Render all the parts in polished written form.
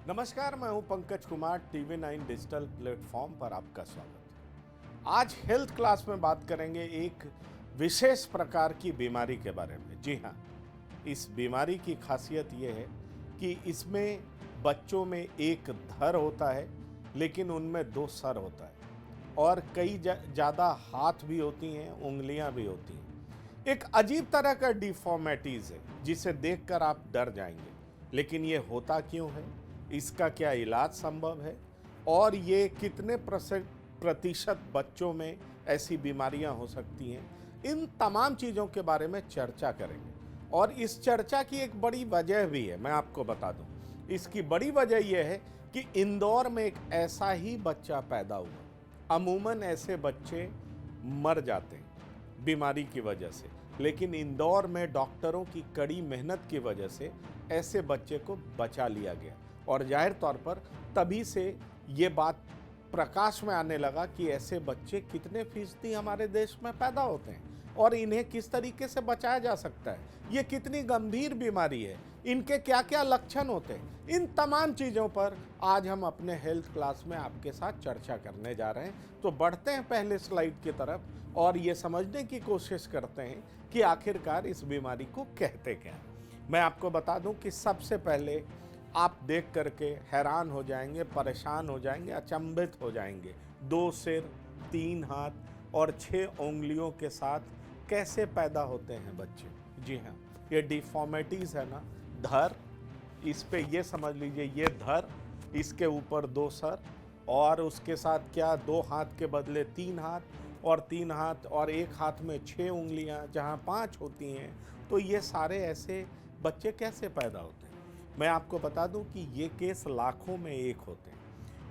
नमस्कार, मैं हूं Pankaj Kumar. TV9 digital platform पर आपका स्वागत है। आज हेल्थ क्लास में बात करेंगे एक विशेष प्रकार की बीमारी के बारे में। जी हाँ, इस बीमारी की खासियत यह है कि इसमें बच्चों में एक धड़ होता है, लेकिन उनमें 2 सर होता है और कई ज़्यादा हाथ भी होती हैं, उंगलियां भी होती हैं। एक अजीब तरह का डिफॉर्मेटीज है जिसे देखकर आप डर जाएंगे। लेकिन ये होता क्यों है, इसका क्या इलाज संभव है और ये कितने प्रतिशत बच्चों में ऐसी बीमारियां हो सकती हैं, इन तमाम चीज़ों के बारे में चर्चा करेंगे। और इस चर्चा की एक बड़ी वजह भी है, मैं आपको बता दूं। इसकी बड़ी वजह यह है कि इंदौर में एक ऐसा ही बच्चा पैदा हुआ। अमूमन ऐसे बच्चे मर जाते हैं बीमारी की वजह से, लेकिन इंदौर में डॉक्टरों की कड़ी मेहनत की वजह से ऐसे बच्चे को बचा लिया गया। और जाहिर तौर पर तभी से ये बात प्रकाश में आने लगा कि ऐसे बच्चे कितने फीसदी हमारे देश में पैदा होते हैं और इन्हें किस तरीके से बचाया जा सकता है। ये कितनी गंभीर बीमारी है, इनके क्या क्या लक्षण होते हैं, इन तमाम चीज़ों पर आज हम अपने हेल्थ क्लास में आपके साथ चर्चा करने जा रहे हैं। तो बढ़ते हैं पहले स्लाइड की तरफ और ये समझने की कोशिश करते हैं कि आखिरकार इस बीमारी को कहते क्या हैं। मैं आपको बता दूं कि सबसे पहले आप देख करके हैरान हो जाएंगे, परेशान हो जाएंगे, अचंभित हो जाएंगे। 2 सिर, 3 हाथ और 6 उंगलियों के साथ कैसे पैदा होते हैं बच्चे। जी हाँ, ये डिफॉर्मिटीज है ना, धड़, इस पे ये समझ लीजिए, ये धड़, इसके ऊपर 2 सर और उसके साथ क्या 2 हाथ के बदले 3 हाथ और 3 हाथ और 1 हाथ में 6 उंगलियां जहां 5 होती हैं। तो ये सारे ऐसे बच्चे कैसे पैदा होते हैं। मैं आपको बता दूं कि ये केस लाखों में एक होते हैं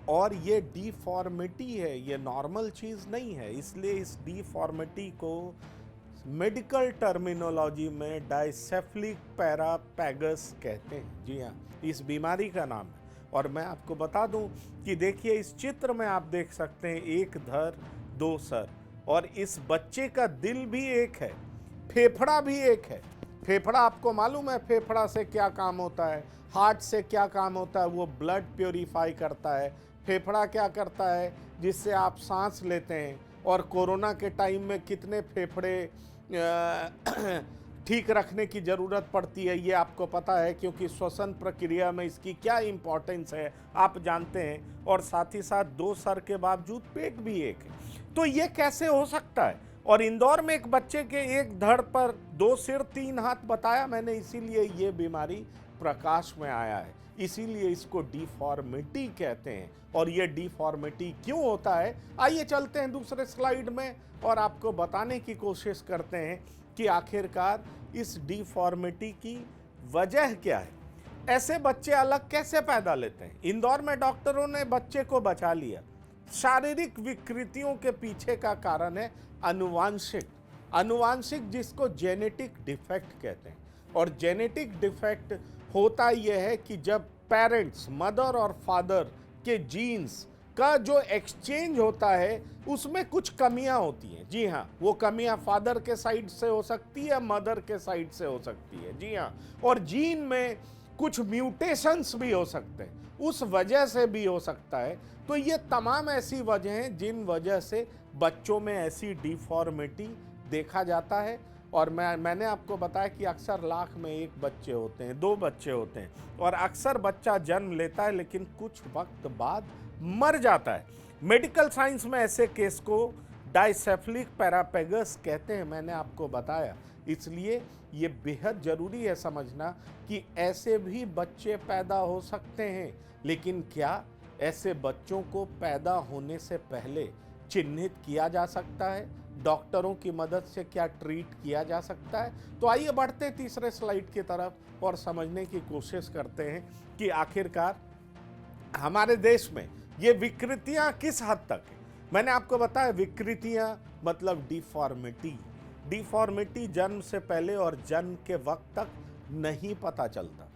और ये डिफॉर्मिटी है, ये नॉर्मल चीज़ नहीं है। इसलिए इस डिफॉर्मिटी को मेडिकल टर्मिनोलॉजी में डायसेप्लिक पैरापेगस कहते हैं। जी हाँ, इस बीमारी का नाम है। और मैं आपको बता दूं कि देखिए, इस चित्र में आप देख सकते हैं एक धड़, 2 सर और इस बच्चे का दिल भी एक है, फेफड़ा भी एक है। फेफड़ा आपको मालूम है फेफड़ा से क्या काम होता है, हार्ट से क्या काम होता है, वो ब्लड प्योरीफाई करता है। फेफड़ा क्या करता है, जिससे आप सांस लेते हैं। और कोरोना के टाइम में कितने फेफड़े ठीक रखने की ज़रूरत पड़ती है, ये आपको पता है, क्योंकि श्वसन प्रक्रिया में इसकी क्या इम्पोर्टेंस है आप जानते हैं। और साथ ही साथ 2 सर के बावजूद पेट भी एक है। तो ये कैसे हो सकता है। और इंदौर में एक बच्चे के एक धड़ पर 2 सिर 3 हाथ बताया मैंने, इसीलिए ये बीमारी प्रकाश में आया है, इसीलिए इसको डिफॉर्मिटी कहते हैं। और ये डिफॉर्मिटी क्यों होता है, आइए चलते हैं दूसरे स्लाइड में और आपको बताने की कोशिश करते हैं कि आखिरकार इस डिफॉर्मिटी की वजह क्या है। ऐसे बच्चे अलग कैसे पैदा लेते हैं। इंदौर में डॉक्टरों ने बच्चे को बचा लिया। शारीरिक विकृतियों के पीछे का कारण है अनुवांशिक, जिसको जेनेटिक डिफेक्ट कहते हैं। और जेनेटिक डिफेक्ट होता यह है कि जब पेरेंट्स, मदर और फादर के जीन्स का जो एक्सचेंज होता है उसमें कुछ कमियां होती हैं। जी हाँ, वो कमियां फादर के साइड से हो सकती है, मदर के साइड से हो सकती है। जी हाँ, और जीन में कुछ म्यूटेशंस भी हो सकते हैं, उस वजह से भी हो सकता है। तो ये तमाम ऐसी वजह हैं जिन वजह से बच्चों में ऐसी डिफॉर्मिटी देखा जाता है। और मैंने आपको बताया कि अक्सर लाख में 1 बच्चे होते हैं, 2 बच्चे होते हैं और अक्सर बच्चा जन्म लेता है लेकिन कुछ वक्त बाद मर जाता है। मेडिकल साइंस में ऐसे केस को डायसेप्लिक पैरापेगस कहते हैं, मैंने आपको बताया। इसलिए ये बेहद ज़रूरी है समझना कि ऐसे भी बच्चे पैदा हो सकते हैं। लेकिन क्या ऐसे बच्चों को पैदा होने से पहले चिन्हित किया जा सकता है, डॉक्टरों की मदद से क्या ट्रीट किया जा सकता है। तो आइए बढ़ते तीसरे स्लाइड की तरफ और समझने की कोशिश करते हैं कि आखिरकार हमारे देश में ये विकृतियां किस हद तक है। मैंने आपको बताया विकृतियां मतलब डिफॉर्मिटी जन्म से पहले और जन्म के वक्त तक नहीं पता चलता।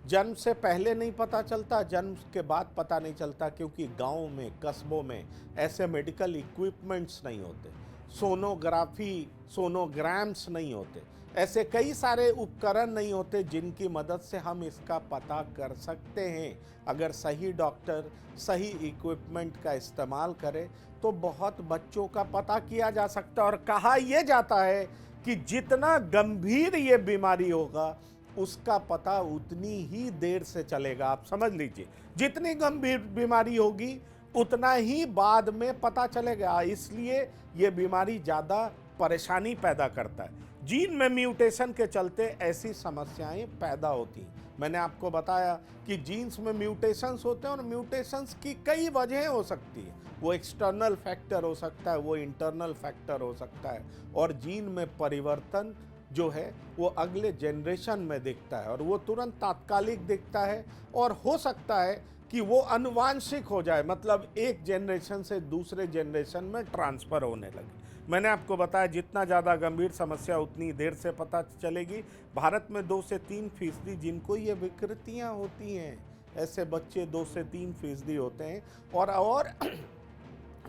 जन्म से पहले नहीं पता चलता, जन्म के बाद पता नहीं चलता, क्योंकि गाँव में, कस्बों में ऐसे मेडिकल इक्विपमेंट्स नहीं होते, सोनोग्राफी, सोनोग्राम्स नहीं होते, ऐसे कई सारे उपकरण नहीं होते जिनकी मदद से हम इसका पता कर सकते हैं। अगर सही डॉक्टर सही इक्विपमेंट का इस्तेमाल करे तो बहुत बच्चों का पता किया जा सकता है। और कहा यह जाता है कि जितना गंभीर ये बीमारी होगा उसका पता उतनी ही देर से चलेगा। आप समझ लीजिए, जितनी गंभीर बीमारी होगी उतना ही बाद में पता चलेगा। इसलिए ये बीमारी ज़्यादा परेशानी पैदा करता है। जीन में म्यूटेशन के चलते ऐसी समस्याएं पैदा होती हैं। मैंने आपको बताया कि जीन्स में म्यूटेशंस होते हैं और म्यूटेशंस की कई वजहें हो सकती है। वो एक्सटर्नल फैक्टर हो सकता है, वो इंटरनल फैक्टर हो सकता है। और जीन में परिवर्तन जो है वो अगले जनरेशन में दिखता है और वो तुरंत तात्कालिक दिखता है और हो सकता है कि वो अनुवांशिक हो जाए, मतलब एक जनरेशन से दूसरे जनरेशन में ट्रांसफ़र होने लगे। मैंने आपको बताया जितना ज़्यादा गंभीर समस्या उतनी देर से पता चलेगी। भारत में 2 से 3% जिनको ये विकृतियाँ होती हैं, ऐसे बच्चे 2 से 3% होते हैं। और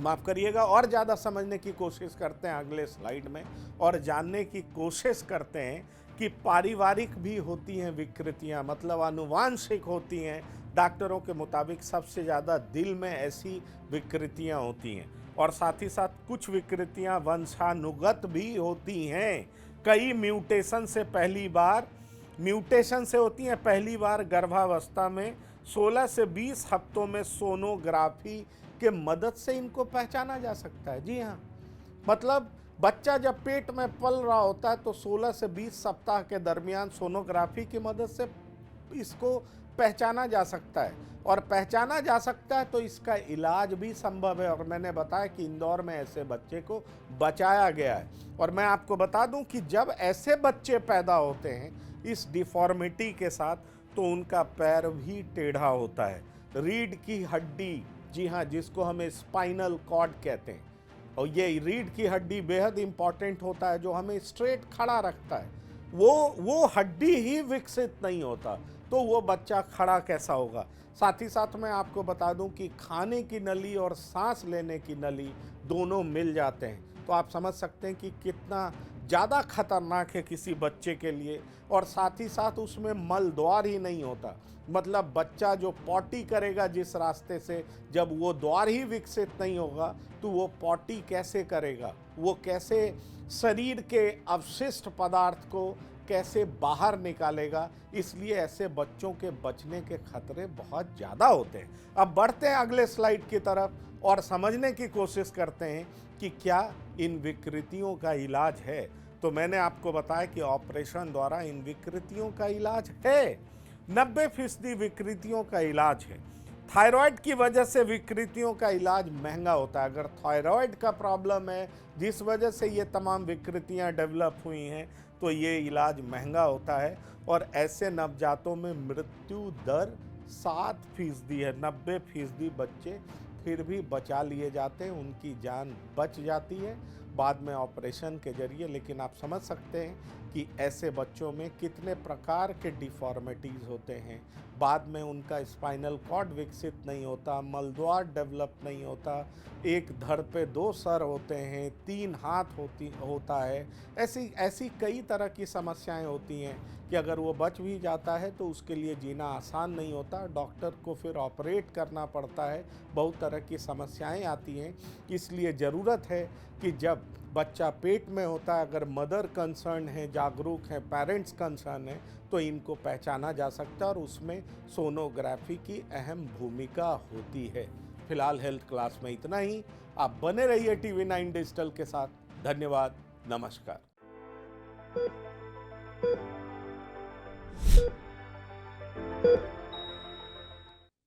माफ़ करिएगा, और ज़्यादा समझने की कोशिश करते हैं अगले स्लाइड में और जानने की कोशिश करते हैं कि पारिवारिक भी होती हैं विकृतियां, मतलब आनुवांशिक होती हैं। डॉक्टरों के मुताबिक सबसे ज़्यादा दिल में ऐसी विकृतियां होती हैं और साथ ही साथ कुछ विकृतियां वंशानुगत भी होती हैं। कई म्यूटेशन से होती हैं पहली बार गर्भावस्था में। 16 से 20 हफ्तों में सोनोग्राफी के मदद से इनको पहचाना जा सकता है। जी हाँ, मतलब बच्चा जब पेट में पल रहा होता है तो 16 से 20 सप्ताह के दरमियान सोनोग्राफी की मदद से इसको पहचाना जा सकता है। और पहचाना जा सकता है तो इसका इलाज भी संभव है। और मैंने बताया कि इंदौर में ऐसे बच्चे को बचाया गया है। और मैं आपको बता दूं कि जब ऐसे बच्चे पैदा होते हैं इस डिफॉर्मिटी के साथ तो उनका पैर भी टेढ़ा होता है। रीढ़ की हड्डी, जी हाँ, जिसको हमें स्पाइनल कॉर्ड कहते हैं, और ये रीढ़ की हड्डी बेहद इंपॉर्टेंट होता है जो हमें स्ट्रेट खड़ा रखता है। वो हड्डी ही विकसित नहीं होता तो वो बच्चा खड़ा कैसा होगा। साथ ही साथ मैं आपको बता दूं कि खाने की नली और सांस लेने की नली दोनों मिल जाते हैं तो आप समझ सकते हैं कि कितना ज़्यादा खतरनाक है किसी बच्चे के लिए। और साथ ही साथ उसमें मल द्वार ही नहीं होता, मतलब बच्चा जो पॉटी करेगा जिस रास्ते से, जब वो द्वार ही विकसित नहीं होगा तो वो पॉटी कैसे करेगा, वो कैसे शरीर के अवशिष्ट पदार्थ को कैसे बाहर निकालेगा। इसलिए ऐसे बच्चों के बचने के खतरे बहुत ज़्यादा होते हैं। अब बढ़ते हैं अगले स्लाइड की तरफ और समझने की कोशिश करते हैं कि क्या इन विकृतियों का इलाज है। तो मैंने आपको बताया कि ऑपरेशन द्वारा इन विकृतियों का इलाज है। 90% विकृतियों का इलाज है। थायराइड की वजह से विकृतियों का इलाज महंगा होता है। अगर थायराइड का प्रॉब्लम है जिस वजह से ये तमाम विकृतियां डेवलप हुई हैं तो ये इलाज महंगा होता है। और ऐसे नवजातों में मृत्यु दर 7% है। 90% बच्चे फिर भी बचा लिए जाते हैं, उनकी जान बच जाती है बाद में ऑपरेशन के जरिए। लेकिन आप समझ सकते हैं कि ऐसे बच्चों में कितने प्रकार के डिफॉर्मिटीज़ होते हैं। बाद में उनका स्पाइनल कॉर्ड विकसित नहीं होता, मलद्वार डेवलप नहीं होता, एक धड़ पे 2 सर होते हैं, 3 हाथ होता है। ऐसी कई तरह की समस्याएं होती हैं कि अगर वो बच भी जाता है तो उसके लिए जीना आसान नहीं होता। डॉक्टर को फिर ऑपरेट करना पड़ता है, बहुत तरह की समस्याएं आती हैं। इसलिए ज़रूरत है कि जब बच्चा पेट में होता है, अगर मदर कंसर्न है, जागरूक है, पेरेंट्स कंसर्न है, तो इनको पहचाना जा सकता है और उसमें सोनोग्राफी की अहम भूमिका होती है। फिलहाल हेल्थ क्लास में इतना ही। आप बने रहिए TV9 डिजिटल के साथ। धन्यवाद, नमस्कार।